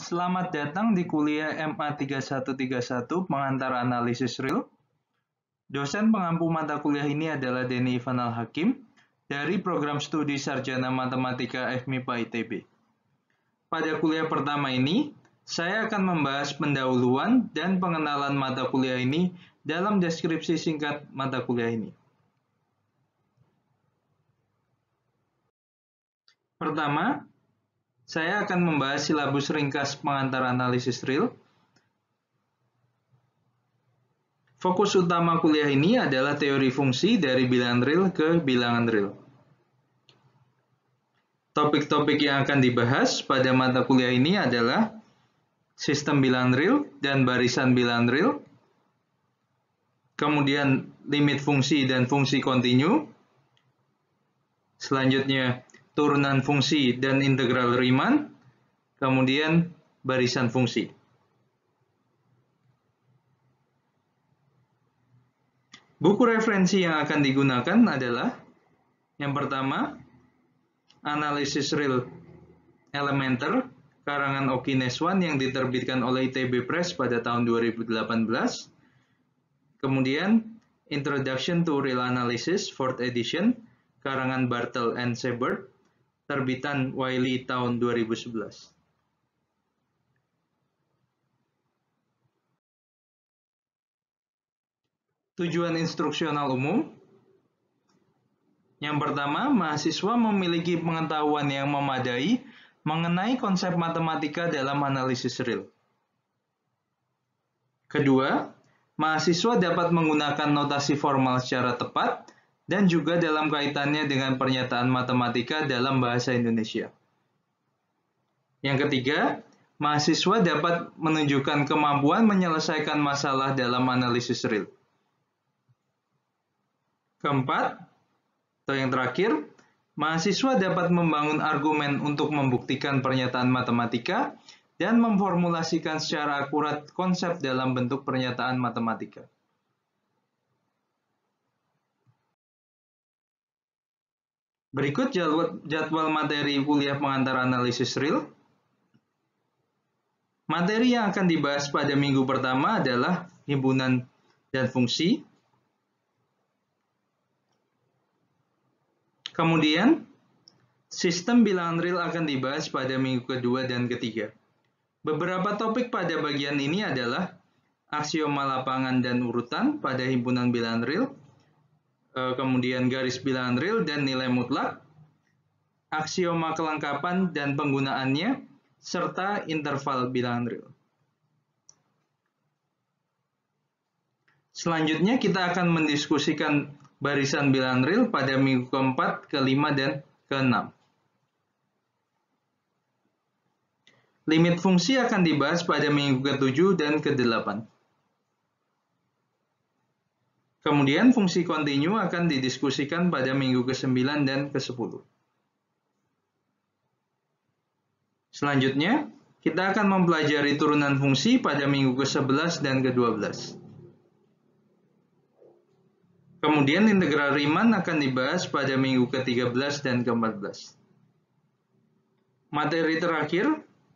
Selamat datang di kuliah MA 3131 Pengantar Analisis Real. Dosen pengampu mata kuliah ini adalah Denny Ivanal Hakim dari Program Studi Sarjana Matematika FMIPA ITB. Pada kuliah pertama ini, saya akan membahas pendahuluan dan pengenalan mata kuliah ini dalam deskripsi singkat mata kuliah ini. Pertama, saya akan membahas silabus ringkas pengantar analisis real. Fokus utama kuliah ini adalah teori fungsi dari bilangan real ke bilangan real. Topik-topik yang akan dibahas pada mata kuliah ini adalah sistem bilangan real dan barisan bilangan real, kemudian limit fungsi dan fungsi kontinu, selanjutnya turunan fungsi dan integral Riemann, kemudian barisan fungsi. Buku referensi yang akan digunakan adalah yang pertama, Analisis Real Elementer, karangan Oki Neswan yang diterbitkan oleh ITB Press pada tahun 2018. Kemudian, Introduction to Real Analysis, 4th edition, karangan Bartel and Sebert, terbitan Wiley tahun 2011. Tujuan instruksional umum. Yang pertama, mahasiswa memiliki pengetahuan yang memadai mengenai konsep matematika dalam analisis real. Kedua, mahasiswa dapat menggunakan notasi formal secara tepat dan juga dalam kaitannya dengan pernyataan matematika dalam bahasa Indonesia. Yang ketiga, mahasiswa dapat menunjukkan kemampuan menyelesaikan masalah dalam analisis real. Keempat, atau yang terakhir, mahasiswa dapat membangun argumen untuk membuktikan pernyataan matematika dan memformulasikan secara akurat konsep dalam bentuk pernyataan matematika. Berikut jadwal materi kuliah pengantar analisis real. Materi yang akan dibahas pada minggu pertama adalah himpunan dan fungsi. Kemudian, sistem bilangan real akan dibahas pada minggu kedua dan ketiga. Beberapa topik pada bagian ini adalah aksioma lapangan dan urutan pada himpunan bilangan real, kemudian garis bilangan real dan nilai mutlak, aksioma kelengkapan dan penggunaannya, serta interval bilangan real. Selanjutnya kita akan mendiskusikan barisan bilangan real pada minggu keempat, kelima, dan keenam. Limit fungsi akan dibahas pada minggu ke-7 dan ke-8. Kemudian fungsi kontinu akan didiskusikan pada minggu ke-9 dan ke-10. Selanjutnya, kita akan mempelajari turunan fungsi pada minggu ke-11 dan ke-12. Kemudian integral Riemann akan dibahas pada minggu ke-13 dan ke-14. Materi terakhir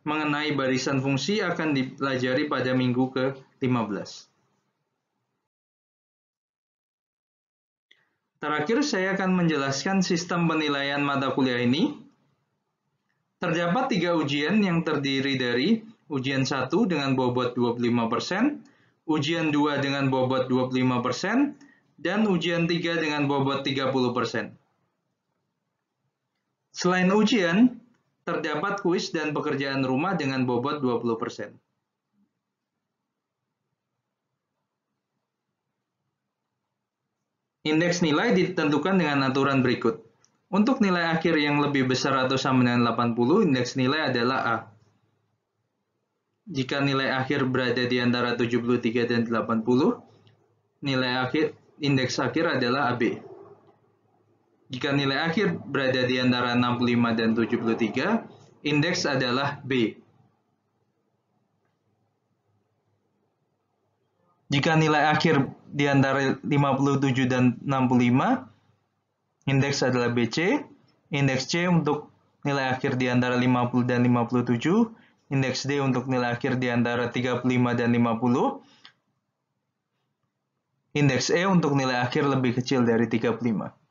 mengenai barisan fungsi akan dipelajari pada minggu ke-15. Terakhir, saya akan menjelaskan sistem penilaian mata kuliah ini. Terdapat 3 ujian yang terdiri dari ujian 1 dengan bobot 25%, ujian 2 dengan bobot 25%, dan ujian 3 dengan bobot 30%. Selain ujian, terdapat kuis dan pekerjaan rumah dengan bobot 20%. Indeks nilai ditentukan dengan aturan berikut. Untuk nilai akhir yang lebih besar atau sama dengan 80, indeks nilai adalah A. Jika nilai akhir berada di antara 73 dan 80, indeks akhir adalah AB. Jika nilai akhir berada di antara 65 dan 73, indeks adalah B. Jika nilai akhir di antara 57 dan 65, indeks adalah BC. Indeks C untuk nilai akhir di antara 50 dan 57, Indeks D untuk nilai akhir di antara 35 dan 50. Indeks E untuk nilai akhir lebih kecil dari 35.